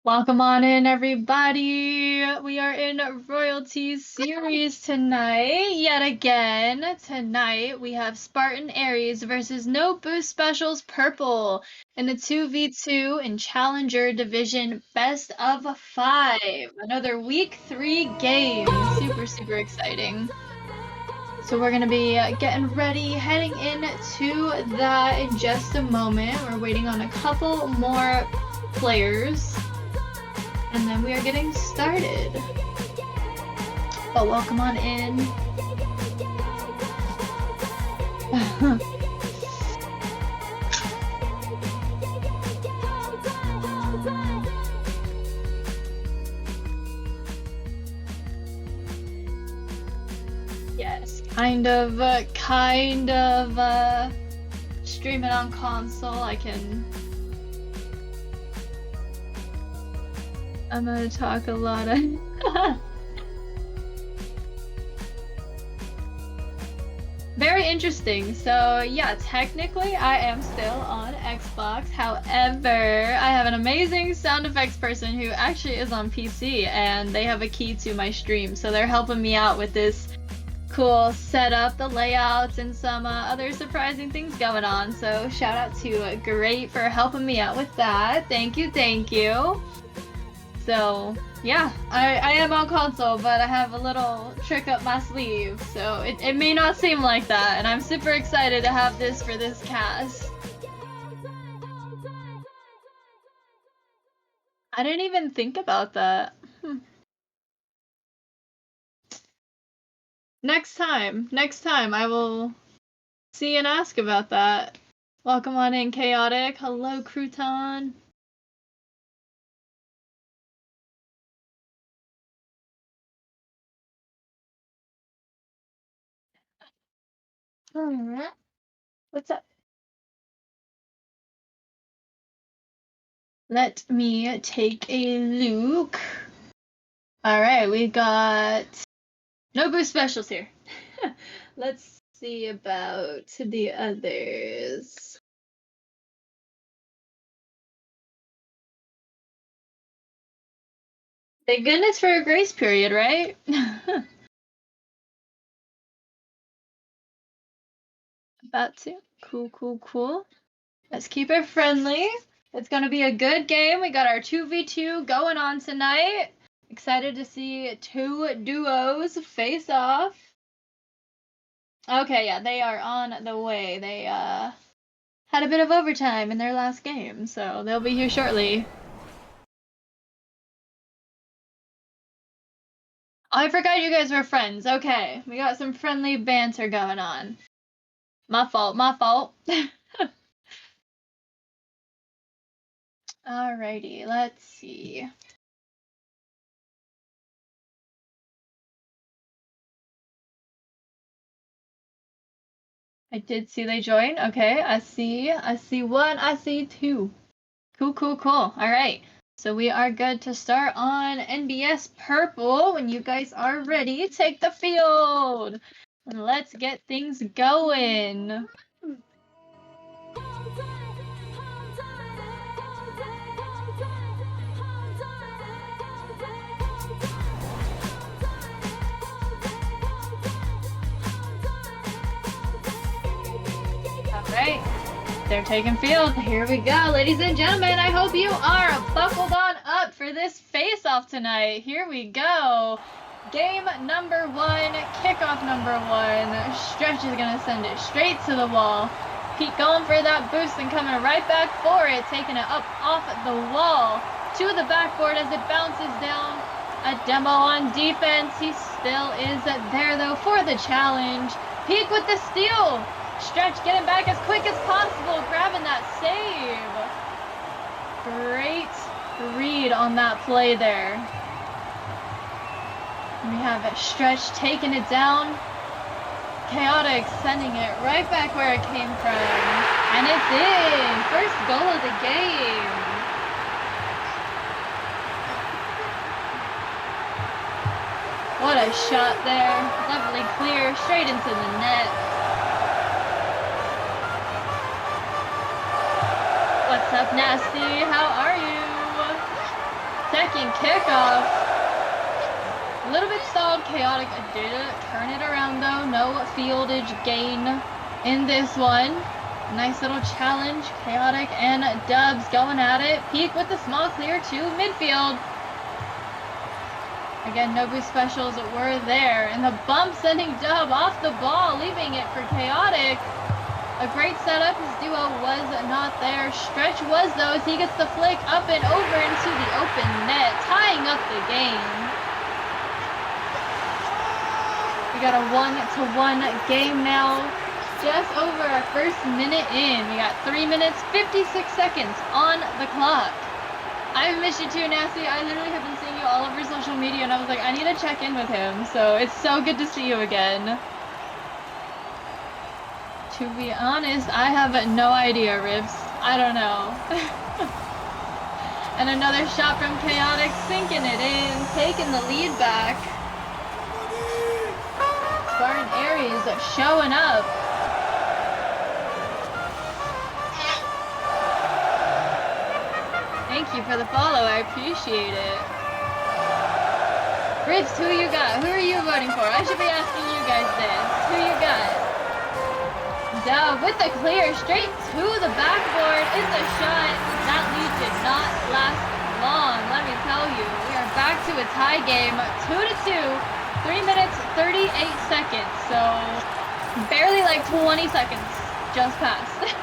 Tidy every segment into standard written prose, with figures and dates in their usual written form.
Welcome on in, everybody. We are in Royalty Series tonight, yet again. Tonight, we have Spartan Aries versus No Boost Specials Purple in the 2v2 in Challenger Division Best of 5. Another Week 3 game. Super exciting. So we're going to be getting ready, heading into that in just a moment. We're waiting on a couple more players. And then we are getting started. But welcome on in. Yes, kind of stream it on console. I'm gonna talk a lot of very interesting. So yeah, technically I am still on Xbox. However, I have an amazing sound effects person who actually is on PC, and they have a key to my stream. So they're helping me out with this cool setup, the layouts, and some other surprising things going on. So shout out to Great for helping me out with that. Thank you. So yeah, I am on console, but I have a little trick up my sleeve, so it may not seem like that, and I'm super excited to have this for this cast. I didn't even think about that. Next time I will see and ask about that. Welcome on in, Chaotic. Hello, Crouton. What's up? Let me take a look. Alright, we got no boost specials here. Let's see about the others. Thank goodness for a grace period, right? About to. Cool. Let's keep it friendly. It's gonna be a good game. We got our 2v2 going on tonight. Excited to see two duos face off. Okay, yeah, they are on the way. They had a bit of overtime in their last game, so they'll be here shortly. Oh, I forgot you guys were friends. Okay, we got some friendly banter going on. My fault. Alrighty, let's see. I did see they joined. Okay, I see one, I see two. Cool. Alright, so we are good to start on NBS Purple. When you guys are ready, take the field. And let's get things going. Alright, they're taking field. Here we go, ladies and gentlemen. I hope you are buckled on up for this face-off tonight. Here we go. Game number 1, kickoff number 1. Stretch is gonna send it straight to the wall. Pete going for that boost and coming right back for it, taking it up off the wall to the backboard as it bounces down. A demo on defense. He still is there though for the challenge. Pete with the steal. Stretch getting back as quick as possible, grabbing that save. Great read on that play there. We have Stretch taking it down. Chaotic sending it right back where it came from. And it's in. First goal of the game. What a shot there. Lovely clear, straight into the net. What's up, Nasty? How are you? second kickoff. A little bit stalled. Chaotic did turn it around though. No fieldage gain in this one. Nice little challenge. Chaotic and Dubs going at it. Peak with the small clear to midfield. Again, no boost specials were there. And the bump sending Dub off the ball, leaving it for Chaotic. A great setup. His duo was not there. Stretch was though as he gets the flick up and over into the open net, tying up the game. We got a 1-1 game now. Just over our first minute in. We got 3 minutes, 56 seconds on the clock. I've missed you too, Nasty. I literally have been seeing you all over social media, and I was like, I need to check in with him. So it's so good to see you again. To be honest, I have no idea, Rips. I don't know. And another shot from Chaotic, sinking it in, taking the lead back. Spartan Aries showing up. Thank you for the follow, I appreciate it. Rips, who you got? Who are you voting for? I should be asking you guys this. Who you got? Dub with the clear, straight to the backboard. It's a shot. That lead did not last long, let me tell you. We are back to a tie game, 2-2, 3 minutes, 38 seconds. So barely like 20 seconds just passed.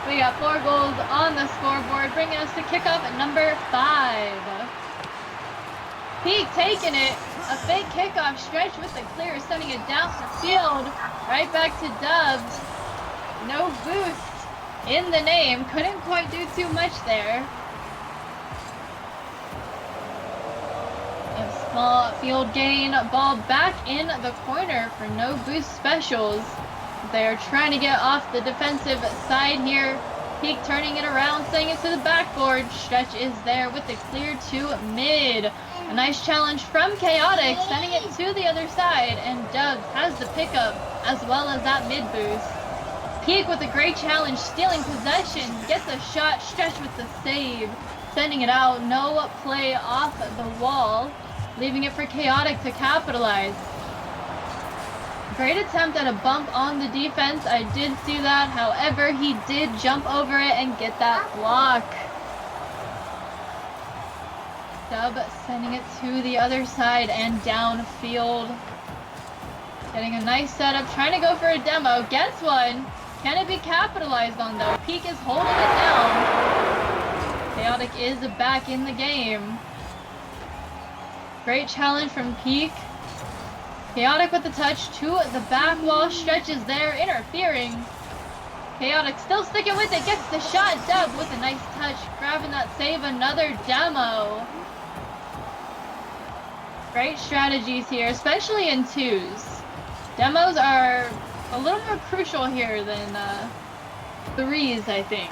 We got 4 goals on the scoreboard, bringing us to kickoff at number 5. Peak taking it. A fake kickoff, Stretch with the clear, sending it down the field. Right back to Dubs. No boost in the name. Couldn't quite do too much there. A small field gain. Ball back in the corner for no boost specials. They're trying to get off the defensive side here. Peak turning it around, sending it to the backboard. Stretch is there with the clear to mid. A nice challenge from Chaotic, sending it to the other side, and Dubs has the pickup as well as that mid boost. Peak with a great challenge, stealing possession, gets a shot. Stretch with the save, sending it out. No play off the wall, leaving it for Chaotic to capitalize. Great attempt at a bump on the defense. I did see that. However, he did jump over it and get that block. Dub sending it to the other side and downfield. Getting a nice setup. Trying to go for a demo. Gets one. Can it be capitalized on though? Peak is holding it down. Chaotic is back in the game. Great challenge from Peak. Chaotic with the touch to the back wall. Stretch is there, interfering. Chaotic still sticking with it, gets the shot. Dub with a nice touch, grabbing that save. Another demo. Great strategies here, especially in twos. Demos are a little more crucial here than threes, I think.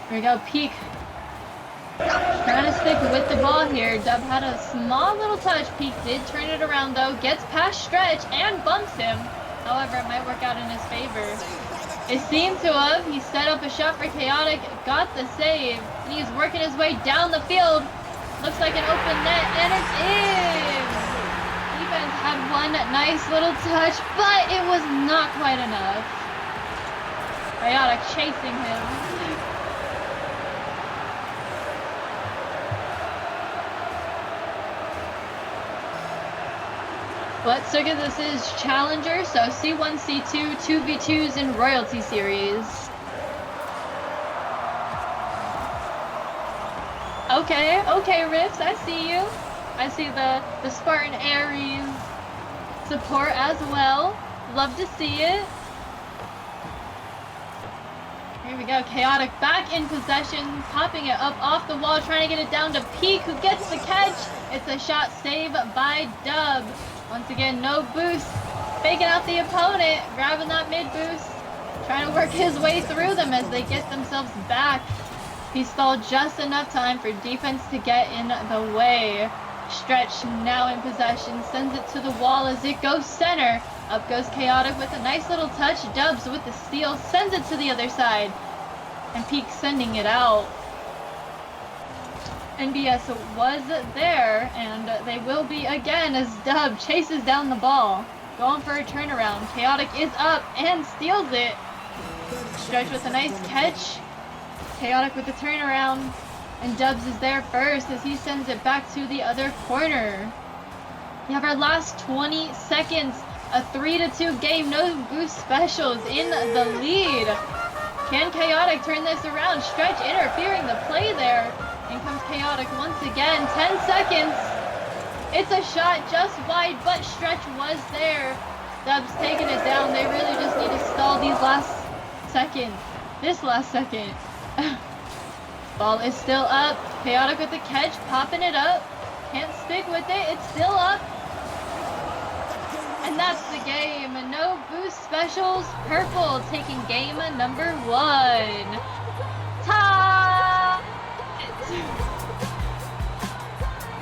Here we go, Peak. Trying to stick with the ball here. Dub had a small little touch. Peak did turn it around though. Gets past Stretch and bumps him. However, it might work out in his favor. It seemed to have. He set up a shot for Chaotic. Got the save. And he's working his way down the field. Looks like an open net. And it's in. Defense had one nice little touch, but it was not quite enough. Chaotic chasing him. What circuit this is? Challenger, so C1, C2, 2v2s, and Royalty Series. Okay, Riffs, I see you. I see the Spartan Aries support as well. Love to see it. Here we go, Chaotic back in possession, popping it up off the wall, trying to get it down to Peak, who gets the catch. It's a shot saved by Dub. Once again, no boost. Faking out the opponent, grabbing that mid boost. Trying to work his way through them as they get themselves back. He stalled just enough time for defense to get in the way. Stretch now in possession, sends it to the wall as it goes center. Up goes Chaotic with a nice little touch. Dubs with the steal, sends it to the other side. And Peak sending it out. NBS was there, and they will be again as Dub chases down the ball. Going for a turnaround. Chaotic is up and steals it. Stretch with a nice catch. Chaotic with the turnaround. And Dubs is there first as he sends it back to the other corner. We have our last 20 seconds. A 3-2 game. No boost specials in the lead. Can Chaotic turn this around? Stretch interfering the play there. In comes Chaotic once again. 10 seconds. It's a shot just wide, but Stretch was there. Dubs taking it down. They really just need to stall these last seconds. This last second. Ball is still up. Chaotic with the catch, popping it up. Can't stick with it. It's still up. And that's the game. No boost specials. Purple taking game number 1. Tie!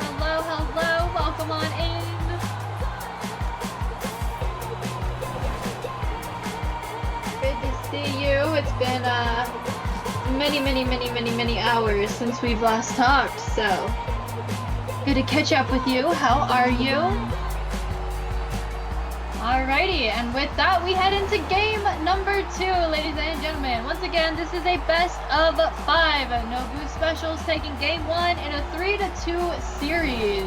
Hello, hello. Welcome on in. Good to see you. It's been many hours since we've last talked, so good to catch up with you. How are you? Alrighty, and with that we head into game number 2, ladies and gentlemen. Once again, this is a best of 5. No boost specials taking game 1 in a 3-2 series.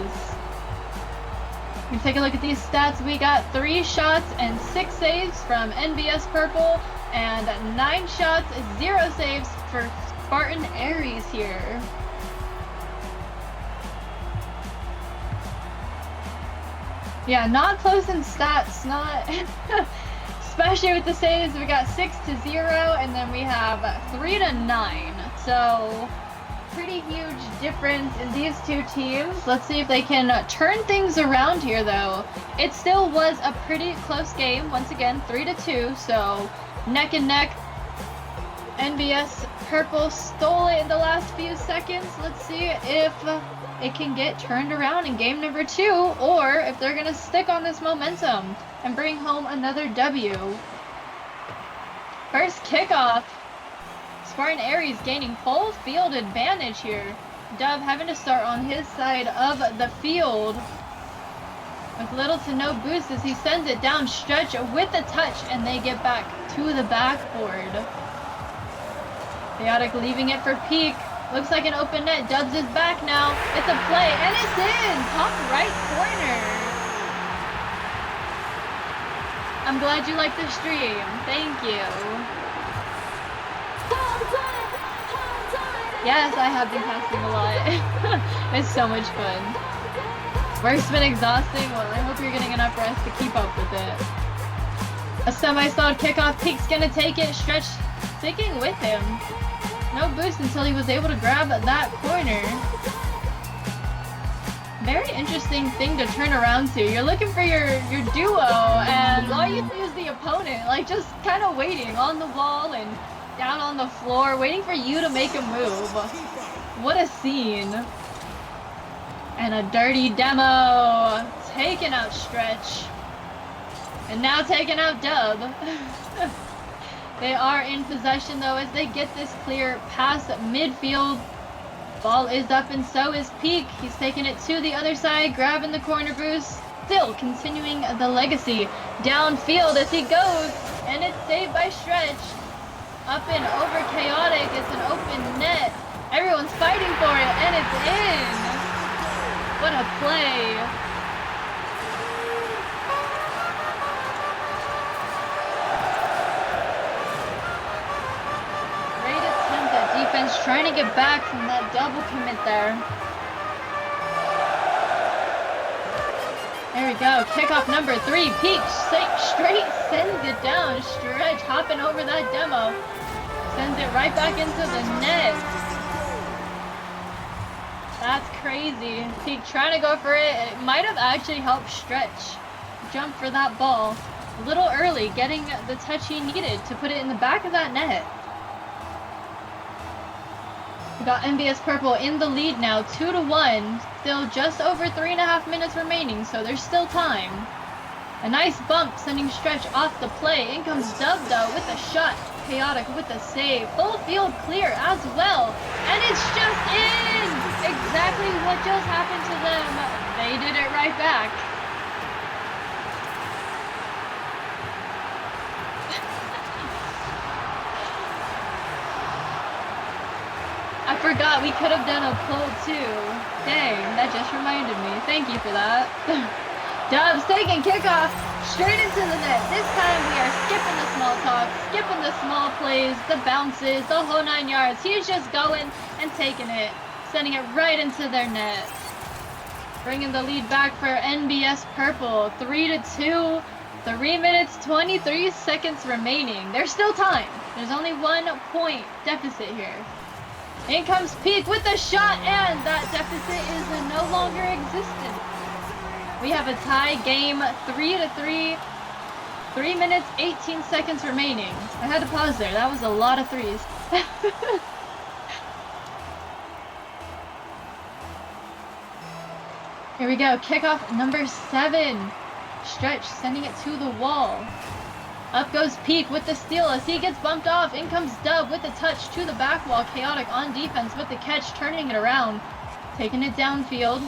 We take a look at these stats. We got 3 shots and 6 saves from NBS Purple, and 9 shots, 0 saves for Spartan Aries here. Yeah, not close in stats, not especially with the saves. We got 6-0, and then we have 3-9. So pretty huge difference in these two teams. Let's see if they can turn things around here, though. It still was a pretty close game. Once again, 3-2. So neck and neck. NBS Purple stole it in the last few seconds. Let's see if it can get turned around in game number 2, or if they're going to stick on this momentum and bring home another W. First kickoff. Spartan Aries gaining full field advantage here. Dub having to start on his side of the field with little to no boost as he sends it down. Stretch with the touch, and they get back to the backboard. Chaotic leaving it for Peak. Looks like an open net. Dubs is back now. It's a play, and it's in! Top right corner. I'm glad you like the stream. Thank you. Yes, I have been casting a lot. It's so much fun. Work's been exhausting. Well, I hope you're getting enough rest to keep up with it. A semi-solid kickoff. Peak's gonna take it. Stretch sticking with him. No boost until he was able to grab that corner. Very interesting thing to turn around to. You're looking for your duo, and all you do is the opponent, like just kind of waiting on the wall and down on the floor, waiting for you to make a move. What a scene. And a dirty demo. Taking out Stretch. And now taking out Dub. They are in possession, though, as they get this clear past midfield. Ball is up, and so is Peak. He's taking it to the other side, grabbing the corner boost. Still continuing the legacy. Downfield as he goes, and it's saved by Stretch. Up and over Chaotic. It's an open net. Everyone's fighting for it, and it's in. What a play. Defense trying to get back from that double commit there. There we go. Kickoff number 3. Peak straight sends it down. Stretch hopping over that demo. Sends it right back into the net. That's crazy. Peak trying to go for it. It might have actually helped Stretch jump for that ball a little early, getting the touch he needed to put it in the back of that net. We got NBS Purple in the lead now, 2-1. Still just over 3.5 minutes remaining, so there's still time. A nice bump sending Stretch off the play. In comes Dub though with a shot. Chaotic with a save. Full field clear as well. And it's just in! Exactly what just happened to them. They did it right back. I forgot we could have done a pull too. Dang, that just reminded me. Thank you for that. Dubs taking kickoff straight into the net. This time we are skipping the small talk, skipping the small plays, the bounces, the whole 9 yards. He's just going and taking it, sending it right into their net. Bringing the lead back for NBS Purple. 3-2. 3 minutes, 23 seconds remaining. There's still time. There's only 1 point deficit here. In comes Peak with the shot, and that deficit is no longer existent. We have a tie game, 3-3. 3 minutes, 18 seconds remaining. I had to pause there. That was a lot of threes. Here we go. Kickoff number 7. Stretch sending it to the wall. Up goes Peak with the steal as he gets bumped off. In comes Dub with the touch to the back wall. Chaotic on defense with the catch, turning it around. Taking it downfield.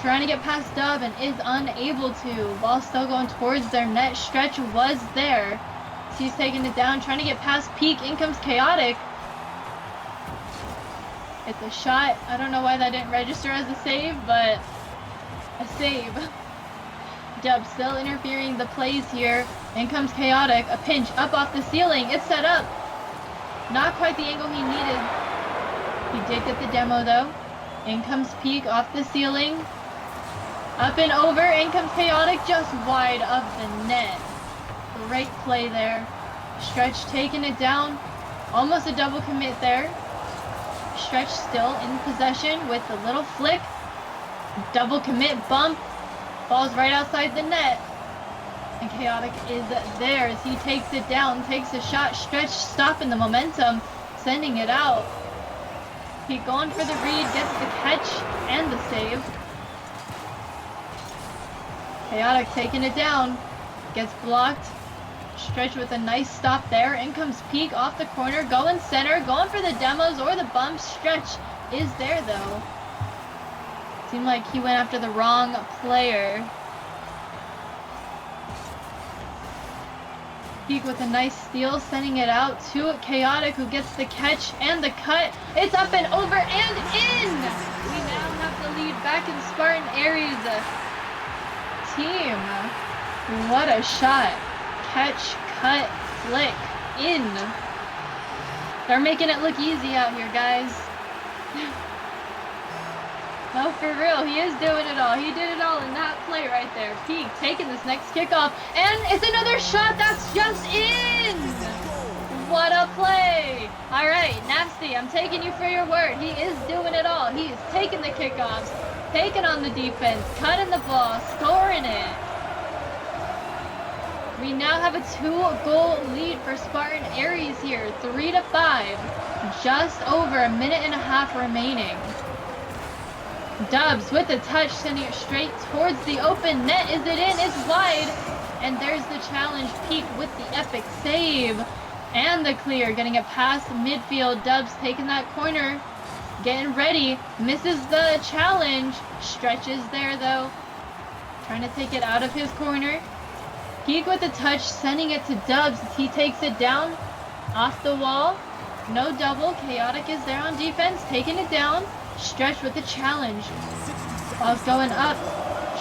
Trying to get past Dub and is unable to. While still going towards their net. Stretch was there. He's taking it down, trying to get past Peak. In comes Chaotic. It's a shot. I don't know why that didn't register as a save, but a save. Dub still interfering the plays here. In comes Chaotic. A pinch up off the ceiling. It's set up. Not quite the angle he needed. He did get the demo though. In comes Peak off the ceiling. Up and over. In comes Chaotic just wide of the net. Great play there. Stretch taking it down. Almost a double commit there. Stretch still in possession with a little flick. Double commit bump. Ball's right outside the net. And Chaotic is there as he takes it down, takes a shot. Stretch stopping the momentum, sending it out. Keep going for the read, gets the catch and the save. Chaotic taking it down, gets blocked. Stretch with a nice stop there. In comes Peak off the corner, going center, going for the demos or the bumps. Stretch is there though. Seemed like he went after the wrong player. Peak with a nice steal, sending it out to Chaotic, who gets the catch and the cut. It's up and over and in! We now have the lead back in Spartan Aries team. What a shot. Catch, cut, flick, in. They're making it look easy out here, guys. No, for real, he is doing it all. He did it all in that play right there. Peak taking this next kickoff, and it's another shot that's just in! What a play! All right, Nasty, I'm taking you for your word. He is doing it all. He is taking the kickoffs, taking on the defense, cutting the ball, scoring it. We now have a 2-goal lead for Spartan Aries here, 3-5. Just over a minute and a half remaining. Dubs with the touch, sending it straight towards the open net. Is it in? It's wide. And there's the challenge. Peak with the epic save. And the clear, getting it past midfield. Dubs taking that corner, getting ready. Misses the challenge. Stretches there though. Trying to take it out of his corner. Peak with the touch, sending it to Dubs as he takes it down. Off the wall. No double. Chaotic is there on defense, taking it down. Stretch with the challenge. Ball's going up.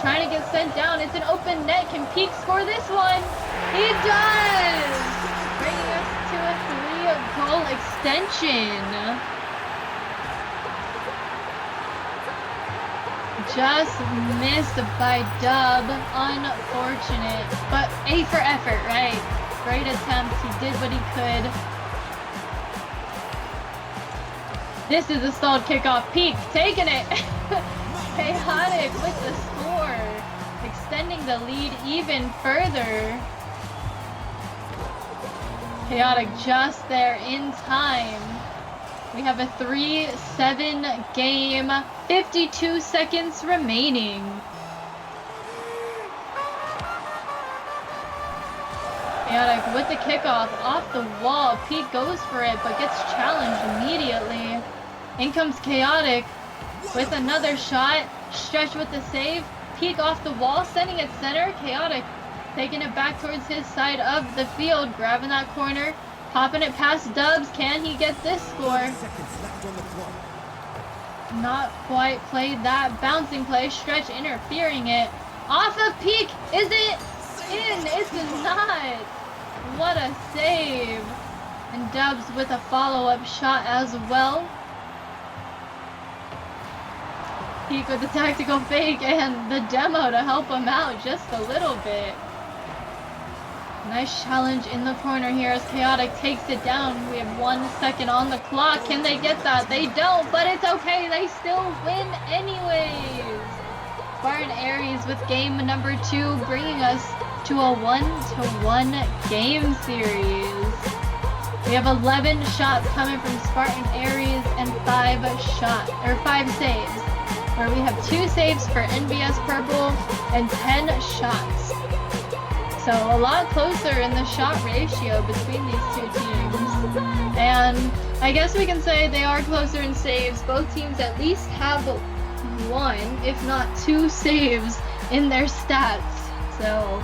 Trying to get sent down. It's an open net. Can Peak score this one? He does! Bringing us to a 3-goal extension. Just missed by Dub. Unfortunate. But A for effort, right? Great attempt. He did what he could. This is a stalled kickoff. Peak taking it. Chaotic with the score. Extending the lead even further. Chaotic just there in time. We have a 3-7 game. 52 seconds remaining. Chaotic with the kickoff off the wall. Pete goes for it, but gets challenged immediately. In comes Chaotic with another shot. Stretch with the save. Pete off the wall, sending it center. Chaotic taking it back towards his side of the field, grabbing that corner, popping it past Dubs. Can he get this score? Not quite played that bouncing play. Stretch interfering it. Off of Peak. Is it in? It's not. What a save. And Dubs with a follow-up shot as well. Peak with the tactical fake and the demo to help him out just a little bit. Nice challenge in the corner here as Chaotic takes it down. We have 1 second on the clock. Can they get that? They don't, but it's okay. They still win anyways. Spartan Aries with game number 2, bringing us to a 1-1 game series. We have 11 shots coming from Spartan Aries and 5 saves, where we have 2 saves for NBS Purple and 10 shots. So a lot closer in the shot ratio between these two teams. And I guess we can say they are closer in saves. Both teams at least have 1, if not 2 saves in their stats. So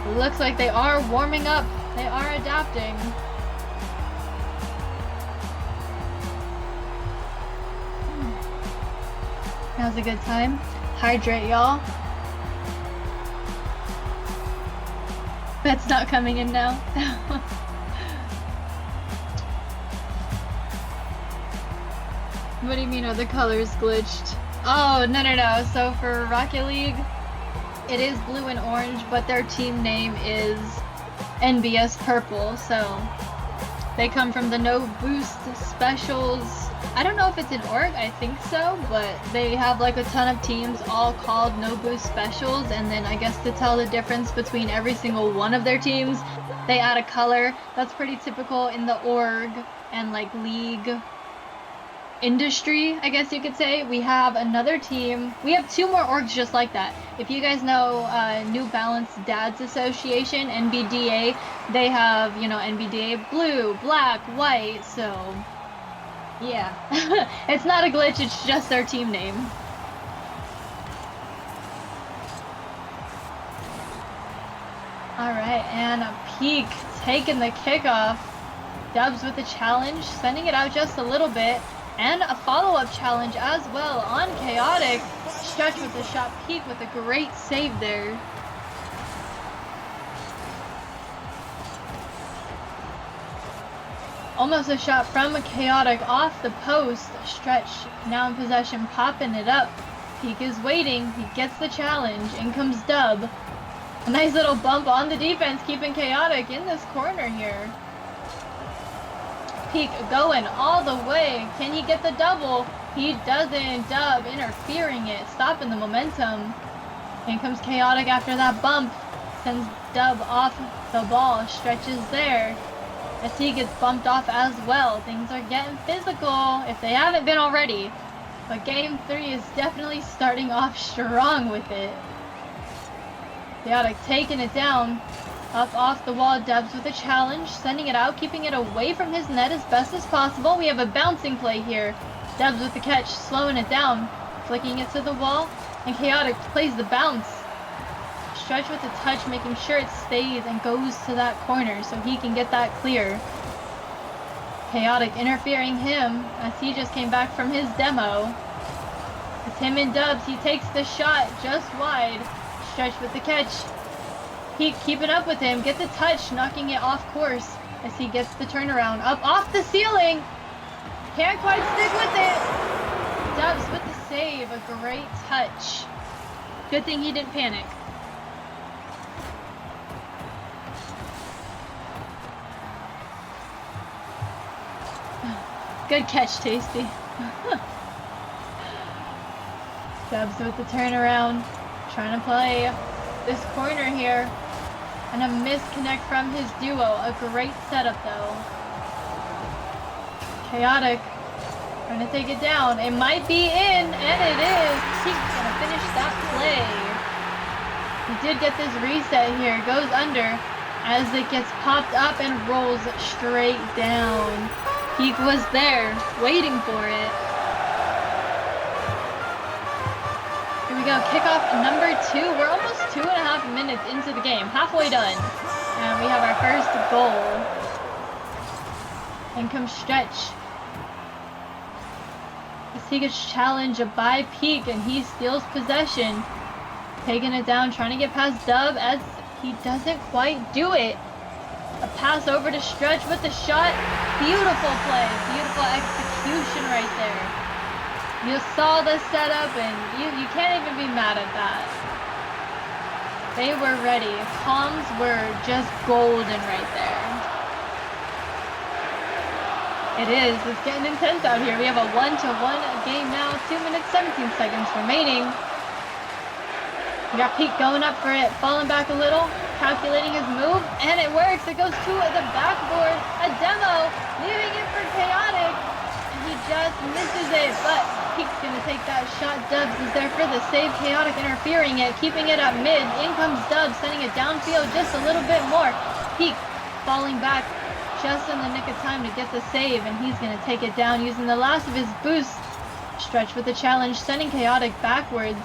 it looks like they are warming up. They are adapting. Now's a good time. Hydrate, y'all. That's not coming in now. What do you mean are the colors glitched? Oh, no. So for Rocket League, it is blue and orange, but their team name is NBS Purple. So they come from the No Boost Specials. I don't know if it's an org, I think so, but they have like a ton of teams all called No Boost Specials, and then I guess to tell the difference between every single one of their teams, they add a color. That's pretty typical in the org and like league industry, I guess you could say. We have another team. We have 2 more orgs just like that. If you guys know New Balance Dads Association, NBDA, they have, you know, NBDA blue, black, white, so yeah. It's not a glitch, it's just their team name. Alright, and Peak taking the kickoff. Dubs with the challenge, sending it out just a little bit. And a follow-up challenge as well on Chaotic. Stretch with the shot. Peak with a great save there. Almost a shot from Chaotic off the post. Stretch now in possession, popping it up. Peak is waiting. He gets the challenge. In comes Dub. A nice little bump on the defense, keeping Chaotic in this corner here. Peak going all the way. Can he get the double? He doesn't. Dub interfering it, stopping the momentum. In comes Chaotic after that bump. Sends Dub off the ball. Stretches there. As he gets bumped off as well. Things are getting physical, if they haven't been already. But game 3 is definitely starting off strong with it. Chaotic taking it down. Up off the wall, Dubs with a challenge. Sending it out, keeping it away from his net as best as possible. We have a bouncing play here. Dubs with the catch, slowing it down. Flicking it to the wall. And Chaotic plays the bounce. Stretch with the touch, making sure it stays and goes to that corner so he can get that clear. Chaotic interfering him as he just came back from his demo. It's him and Dubs. He takes the shot just wide. Stretch with the catch. Peak keeping up with him. Get the touch, knocking it off course as he gets the turnaround. Up off the ceiling. Can't quite stick with it. Dubs with the save. A great touch. Good thing he didn't panic. Good catch, Tasty. Dubs with the turnaround. Trying to play this corner here. And a misconnect from his duo. A great setup though. Chaotic. Trying to take it down. It might be in, and it is. He's gonna finish that play. He did get this reset here. Goes under. as it gets popped up and rolls straight down. Peak was there, waiting for it. Here we go, kickoff number 2. We're almost 2.5 minutes into the game, halfway done. And we have our first goal. In comes Stretch. As he gets challenged by Peak and he steals possession. Taking it down, trying to get past Dub as he doesn't quite do it. A pass over to Stretch with the shot. Beautiful play, beautiful execution right there. You saw the setup and you can't even be mad at that. They were ready. Comms were just golden right there. It's getting intense out here. We have a 1-1 game now, 2 minutes, 17 seconds remaining. We got Pete going up for it, falling back a little, calculating his move, and it works. It goes to the backboard, a demo, leaving it for Chaotic, and he just misses it, but Pete's going to take that shot. Dubs is there for the save, Chaotic interfering it, keeping it up mid. In comes Dubs, sending it downfield just a little bit more. Pete falling back just in the nick of time to get the save, and he's going to take it down using the last of his boost. Stretch with the challenge, sending Chaotic backwards.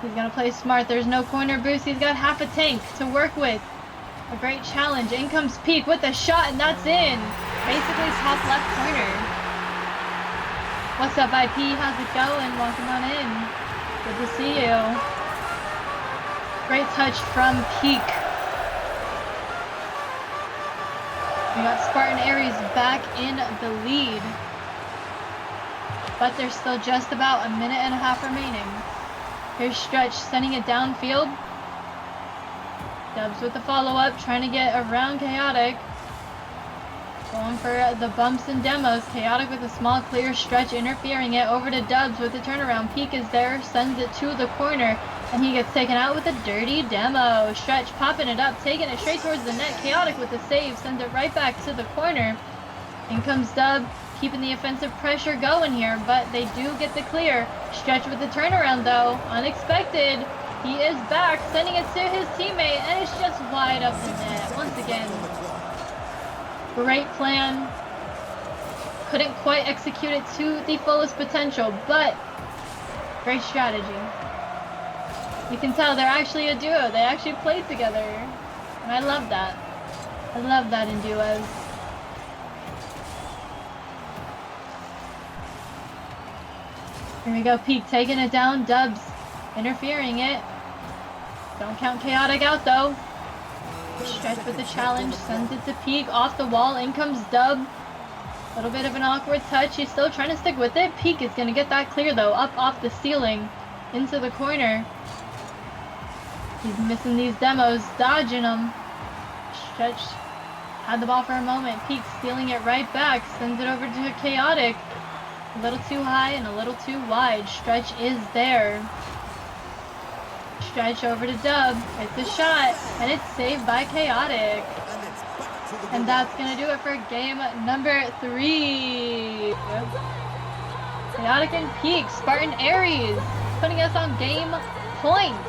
He's going to play smart. There's no corner boost. He's got half a tank to work with. A great challenge. In comes Peak with a shot, and that's in. Basically top left corner. What's up, IP? How's it going? Welcome on in. Good to see you. Great touch from Peak. We got Spartan Aries back in the lead. But there's still just about a minute and a half remaining. Here's Stretch sending it downfield. Dubs with the follow-up, trying to get around Chaotic. Going for the bumps and demos. Chaotic with a small clear. Stretch interfering it over to Dubs with the turnaround. Peak is there, sends it to the corner, and he gets taken out with a dirty demo. Stretch popping it up, taking it straight towards the net. Chaotic with the save, sends it right back to the corner. In comes Dub, keeping the offensive pressure going here, but they do get the clear. Stretch with the turnaround though, unexpected. He is back, sending it to his teammate, and it's just wide up the net. Once again, great plan. Couldn't quite execute it to the fullest potential, but great strategy. You can tell they're actually a duo. They actually play together, and I love that. I love that in duos. Here we go, Peak taking it down, Dubs interfering it. Don't count Chaotic out though. Stretch with the challenge, sends it to Peak, off the wall, in comes Dub. A little bit of an awkward touch, he's still trying to stick with it. Peak is going to get that clear though, up off the ceiling, into the corner. He's missing these demos, dodging them. Stretch had the ball for a moment, Peak stealing it right back, sends it over to Chaotic. A little too high and a little too wide. Stretch is there. Stretch over to Dub. It's a shot, and it's saved by Chaotic. And that's going to do it for game number 3. Chaotic and Peak, Spartan Aries, putting us on game point.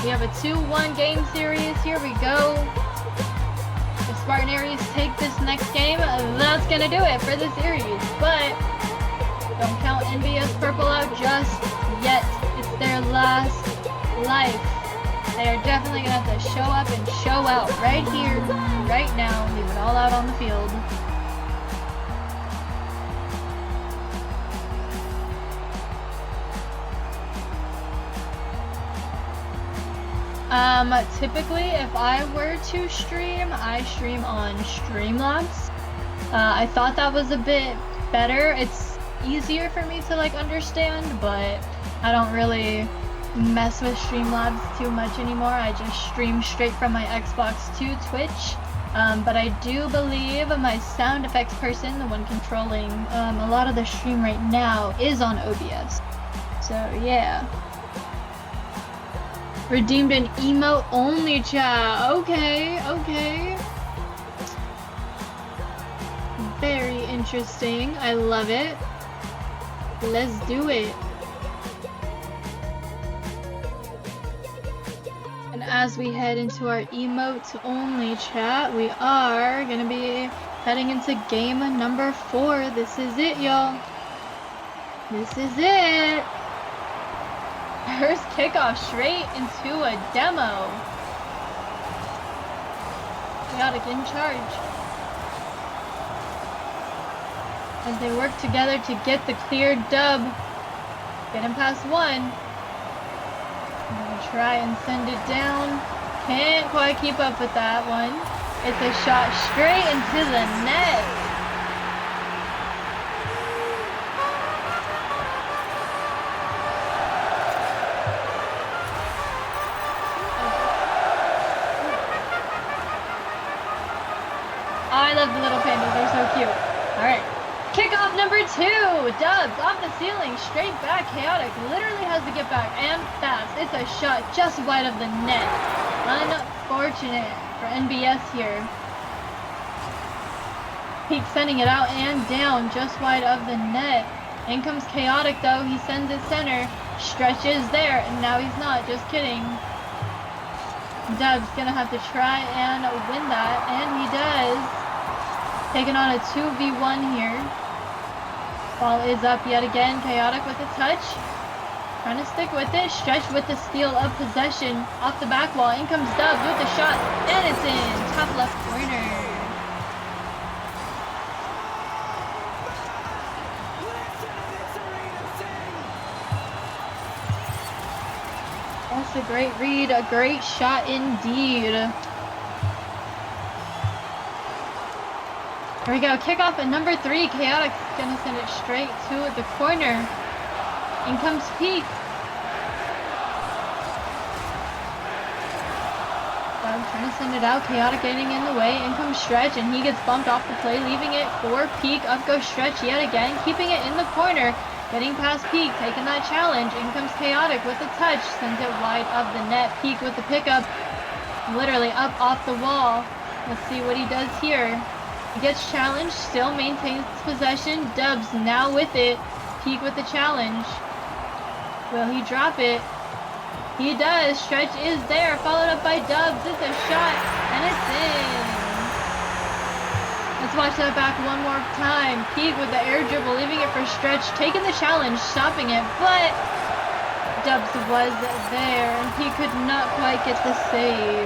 We have a 2-1 game series. Here we go. If Spartan Aries take this next game, that's going to do it for the series. But don't count NBS Purple out just yet. It's their last life. They are definitely going to have to show up and show out right here, right now. Leave it all out on the field. Typically, if I were to stream, I stream on Streamlabs. I thought that was a bit better. It's easier for me to like understand, but I don't really mess with Streamlabs too much anymore. I just stream straight from my Xbox to Twitch. But I do believe my sound effects person, the one controlling a lot of the stream right now, is on OBS. So yeah. Redeemed an emote only chat. Okay. Very interesting. I love it. Let's do it. And And as we head into our emote only chat, we are gonna be heading into game number 4. This is it, y'all. This is it. First kickoff straight into a demo. Chaotic in charge. As they work together to get the clear dub. Get him past one. I'm gonna try and send it down. Can't quite keep up with that one. It's a shot straight into the net. Oh, I love the little pandas. They're so cute. All right. Kickoff number 2, Dubs off the ceiling, straight back, Chaotic literally has to get back, and fast. It's a shot just wide of the net. Unfortunate for NBS here. Peak sending it out and down, just wide of the net. In comes Chaotic though, he sends it center, stretches there, and now he's not, just kidding. Dubs gonna have to try and win that, and he does. Taking on a 2v1 here. Ball is up yet again. Chaotic with a touch. Trying to stick with it. Stretch with the steal of possession. Off the back wall. In comes Dubs with the shot. And it's in. Top left corner. That's a great read. A great shot indeed. Here we go, kickoff at number 3. Chaotic's gonna send it straight to the corner. In comes Peak. Dubs trying to send it out. Chaotic getting in the way. In comes Stretch, and he gets bumped off the play, leaving it for Peak. Up goes Stretch yet again, keeping it in the corner. Getting past Peak, taking that challenge. In comes Chaotic with the touch, sends it wide of the net. Peak with the pickup, literally up off the wall. Let's see what he does here. He gets challenged, still maintains possession. Dubs now with it. Peak with the challenge. Will he drop it? He does. Stretch is there, followed up by Dubs. It's a shot, and it's in. Let's watch that back one more time. Peak with the air dribble, leaving it for Stretch, taking the challenge, stopping it, but Dubs was there, and he could not quite get the save.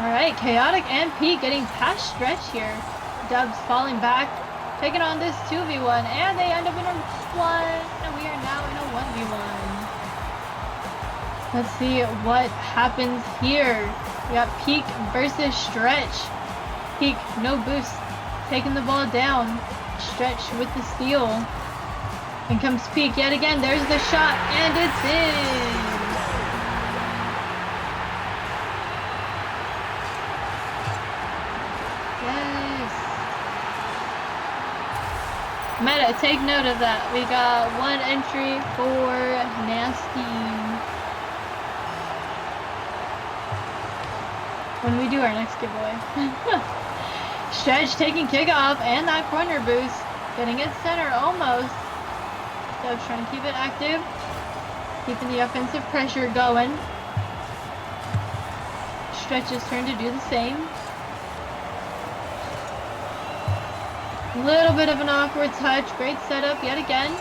Alright, Chaotic and Peak getting past Stretch here. Dubs falling back, taking on this 2v1, and they end up in a 1, and we are now in a 1v1. Let's see what happens here. We got Peak versus Stretch. Peak, no boost, taking the ball down. Stretch with the steal. In comes Peak yet again, there's the shot, and it's in! Meta, take note of that. We got 1 entry for Nasty. When we do our next giveaway. Stretch taking kickoff and that corner boost. Getting it center almost. Dubs trying to keep it active. Keeping the offensive pressure going. Stretch's turn to do the same. Little bit of an awkward touch. Great setup yet again.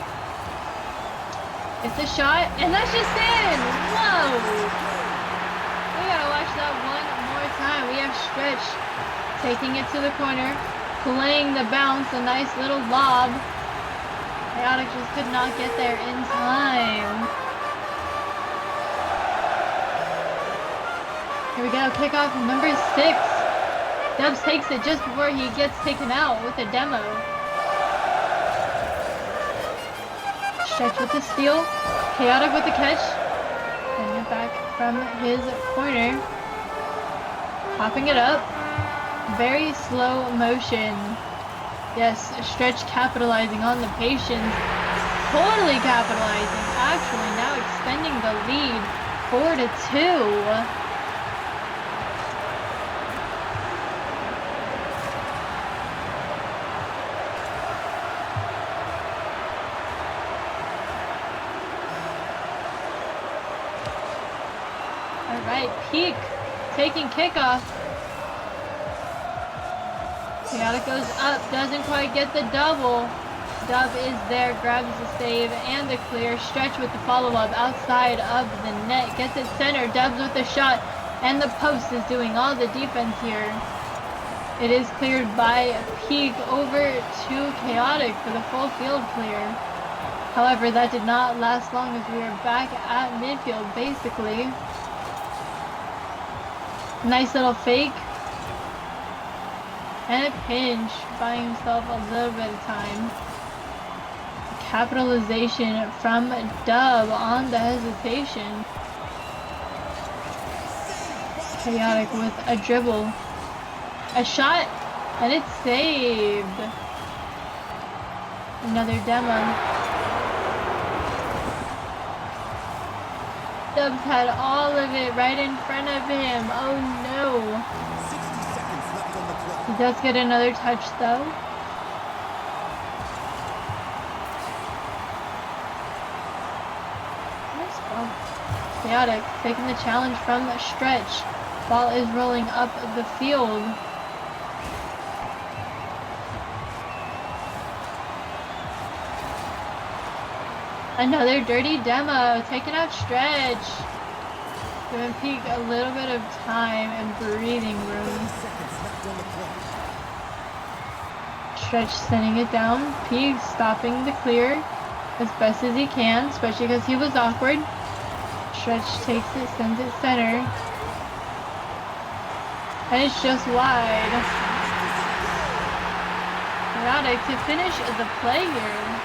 It's a shot, and that's just in! Whoa! We gotta watch that one more time. We have Stretch taking it to the corner, playing the bounce, a nice little lob. Chaotic just could not get there in time. Here we go, kickoff number 6. Dubs takes it just before he gets taken out with a demo. Stretch with the steal. Chaotic with the catch. Bring it back from his corner. Popping it up. Very slow motion. Yes, Stretch capitalizing on the patience. Totally capitalizing. Actually now extending the lead 4-2. Alright, Peak taking kickoff. Chaotic goes up, doesn't quite get the double. Dub is there, grabs the save and the clear. Stretch with the follow-up outside of the net. Gets it center, Dubs with the shot. And the post is doing all the defense here. It is cleared by Peak over to Chaotic for the full field clear. However, that did not last long as we are back at midfield, basically. Nice little fake. And a pinch, buying himself a little bit of time. Capitalization from Dub on the hesitation. Chaotic with a dribble. A shot, and it's saved. Another demo. Dubs had all of it right in front of him. Oh no. 60 seconds left on the clock. He does get another touch though. Nice ball. Chaotic taking the challenge from the stretch. Ball is rolling up the field. Another dirty demo, taking out Stretch. Giving Peak a little bit of time and breathing room. 30 seconds left on the clock. Stretch sending it down. Peak stopping the clear as best as he can, especially because he was awkward. Stretch takes it, sends it center. And it's just wide. Chaotic to finish the play here.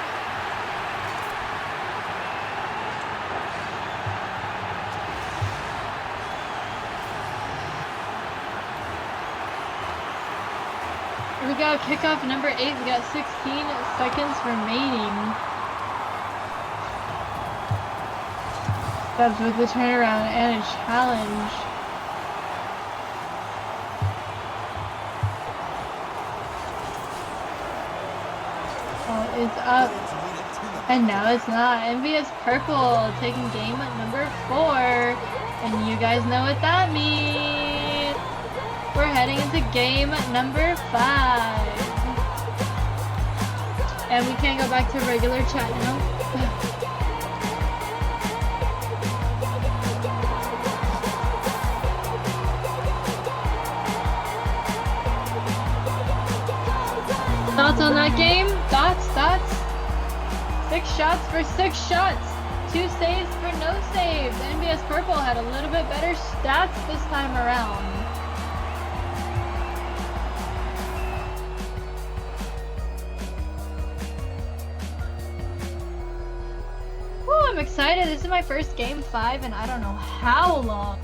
Here we go, kickoff number 8. We got 16 seconds remaining. Dubs with the turnaround and a challenge. Ball is up. And now it's not. Envious Purple taking game number 4. And you guys know what that means. We're heading into game number 5. And we can't go back to regular chat now. Thoughts on that game? Thoughts? 6 shots for 6 shots. 2 saves for no saves. NBS Purple had a little bit better stats this time around. I'm excited. This is my first game 5 and I don't know how long.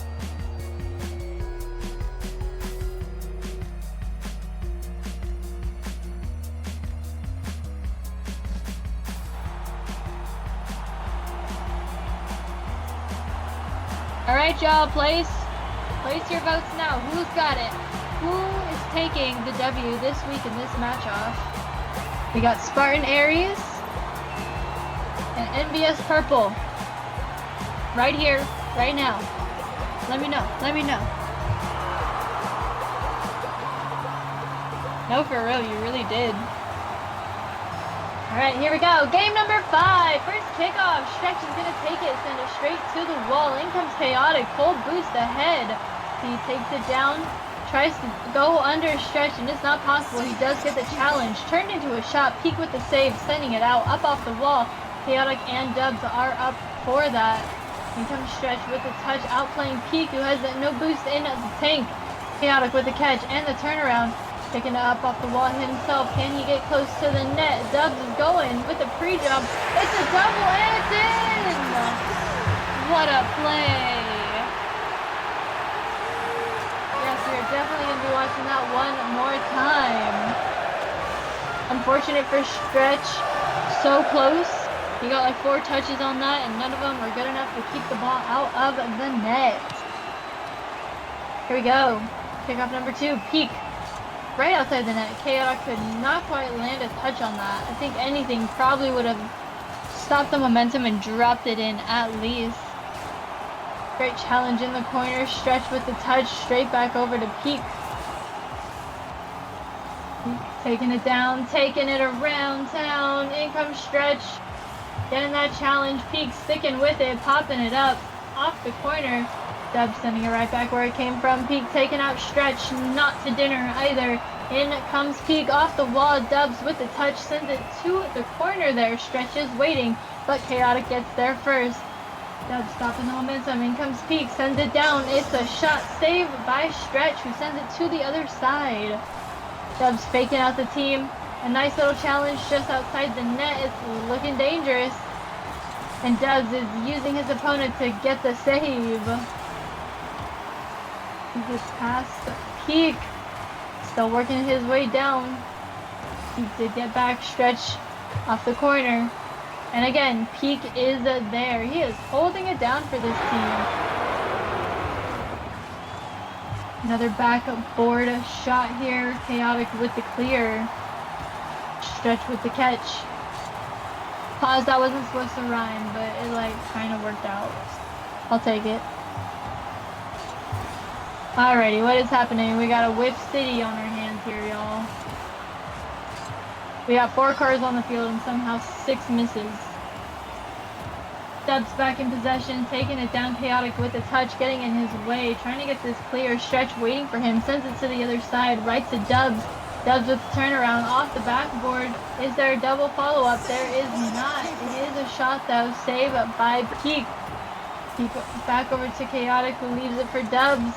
Alright y'all, place your votes now. Who's got it? Who is taking the W this week in this match off? We got Spartan Aries and NBS Purple. Right here, right now. Let me know. No, for real, you really did. Alright, here we go. Game number 5. First kickoff. Stretch is going to take it, send it straight to the wall. In comes Chaotic. Full boost ahead. He takes it down. Tries to go under Stretch, and it's not possible. He does get the challenge. Turned into a shot. Peak with the save, sending it out. Up off the wall. Chaotic and Dubs are up for that. In comes Stretch with the touch, outplaying Peak, who has no boost in the tank. Chaotic with the catch and the turnaround. Picking it up off the wall himself. Can he get close to the net? Dubs is going with the pre-jump. It's a double and it's in! What a play! Yes, we're definitely going to be watching that one more time. Unfortunate for Stretch. So close. He got like 4 touches on that and none of them were good enough to keep the ball out of the net. Here we go. Kickoff number 2. Peak. Right outside the net. Chaotic could not quite land a touch on that. I think anything probably would have stopped the momentum and dropped it in at least. Great challenge in the corner. Stretch with the touch. Straight back over to Peak. Taking it down. Taking it around town. In comes Stretch. Getting that challenge. Peak sticking with it. Popping it up. Off the corner. Dubs sending it right back where it came from. Peak taking out Stretch. Not to dinner either. In comes Peak off the wall. Dubs with the touch. Sends it to the corner there. Stretch is waiting. But Chaotic gets there first. Dubs stopping the momentum. In comes Peak. Sends it down. It's a shot saved by Stretch, who sends it to the other side. Dubs faking out the team. A nice little challenge just outside the net. It's looking dangerous. And Dubs is using his opponent to get the save. He gets past Peak. Still working his way down. He did get back. Stretch off the corner. And again, Peak is there. He is holding it down for this team. Another backboard shot here. Chaotic with the clear. Stretch with the catch. Pause, that wasn't supposed to rhyme, but it like kind of worked out. I'll take it. Alrighty, what is happening? We got a Whip City on our hands here, y'all. We got 4 cars on the field and somehow 6 misses. Dubs back in possession, taking it down. Chaotic with the touch, getting in his way, trying to get this clear. Stretch waiting for him, sends it to the other side, right to Dubs. Dubs with the turnaround off the backboard. Is there a double follow-up? There is not. It is a shot though, saved by Peak. Peak back over to Chaotic, who leaves it for Dubs.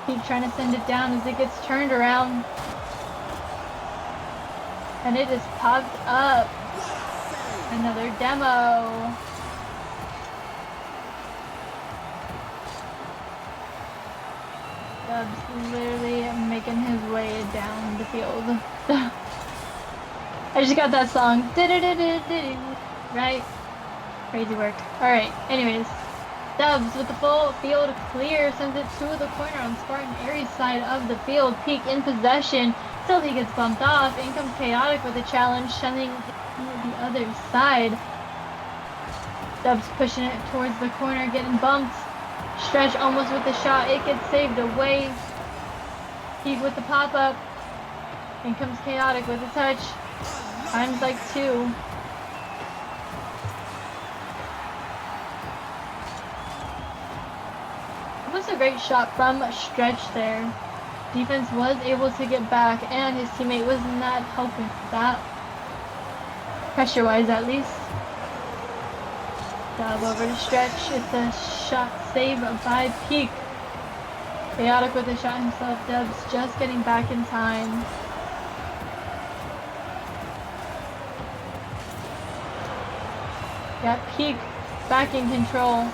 Peak trying to send it down as it gets turned around. And it is popped up. Another demo. Dubs literally making his way down the field. I just got that song. Right? Crazy work. Alright, anyways. Dubs with the full field clear, sends it to the corner on Spartan Aries side of the field. Peak in possession, still he gets bumped off. In comes Chaotic with a challenge, sending it to the other side. Dubs pushing it towards the corner, getting bumped. Stretch almost with the shot, it gets saved away. Peak with the pop-up. In comes Chaotic with a touch. Times like 2. Was a great shot from Stretch there. Defense was able to get back, and his teammate was not helping that. Pressure-wise, at least. Dub over to Stretch. It's a shot saved by Peak. Chaotic with a shot himself. Dubs just getting back in time. Got Peak back in control.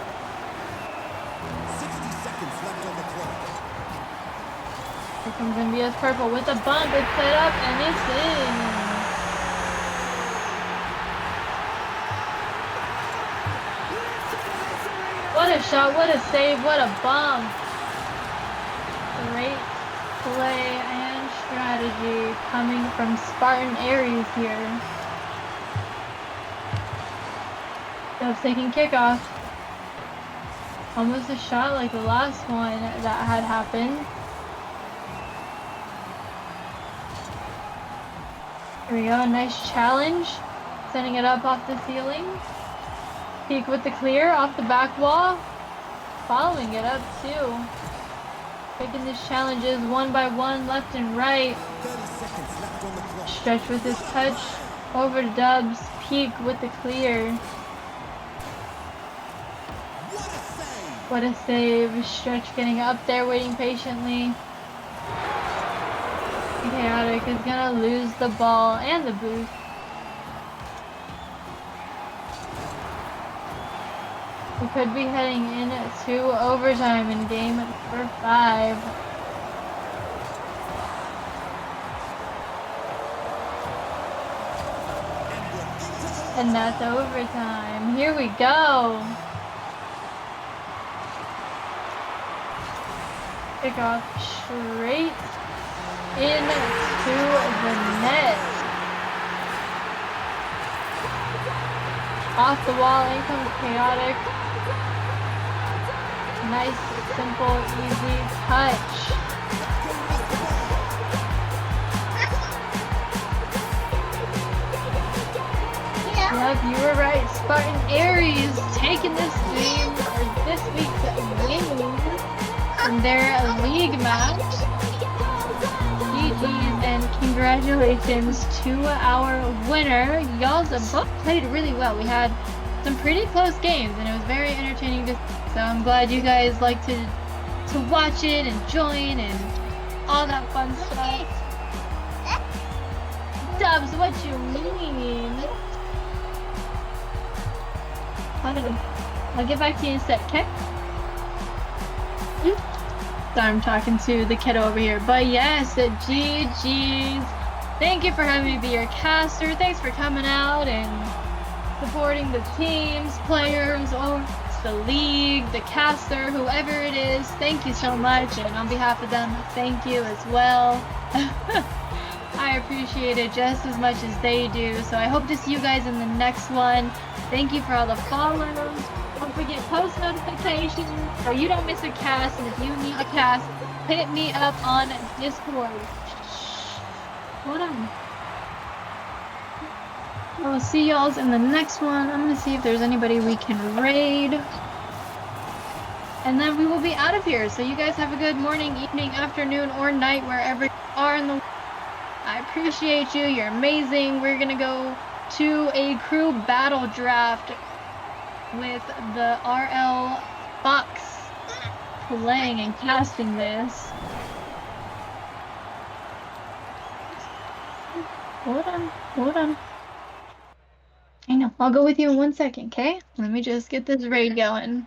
Here comes MVS Purple with a bump. It's set up and it's in. What a shot, what a save, what a bump. Great play and strategy coming from Spartan Aries here. Dubs taking kickoff. Almost a shot like the last one that had happened. Here we go, a nice challenge. Sending it up off the ceiling. Peak with the clear off the back wall. Following it up too. Taking these challenges one by one, left and right. Stretch with his touch. Over to Dubs. Peak with the clear. What a save. Stretch getting up there, waiting patiently. Chaotic is gonna lose the ball and the boost. We could be heading into overtime in game number 5. And that's overtime. Here we go. Kickoff straight into the net. Off the wall, in comes Chaotic. Nice, simple, easy touch. Yep, you were right. Spartan Aries taking this game, or this week's win in their league match. GG's and congratulations to our winner. Y'all's both played really well. We had some pretty close games and it was very entertaining to see. So I'm glad you guys like to watch it and join and all that fun stuff. Dubs, what you mean? I'll get back to you in a sec, okay? Sorry, I'm talking to the kiddo over here. But yes, GG's. Thank you for having me be your caster. Thanks for coming out and supporting the teams, players, or the league, the caster, whoever it is. Thank you so much. And on behalf of them, thank you as well. I appreciate it just as much as they do. So I hope to see you guys in the next one. Thank you for all the follows. Don't forget post notifications so you don't miss a cast. And if you need a cast, hit me up on Discord. Hold on. I'll see y'all in the next one. I'm gonna see if there's anybody we can raid. And then we will be out of here. So you guys have a good morning, evening, afternoon, or night, wherever you are in the world. I appreciate you. You're amazing. We're gonna go to a crew battle draft with the RL Fox playing and casting this. Hold on. I know. I'll go with you in 1 second, okay? Let me just get this raid going.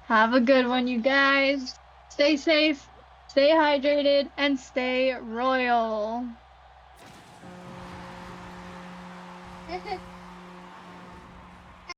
Have a good one, you guys. Stay safe, stay hydrated, and stay royal.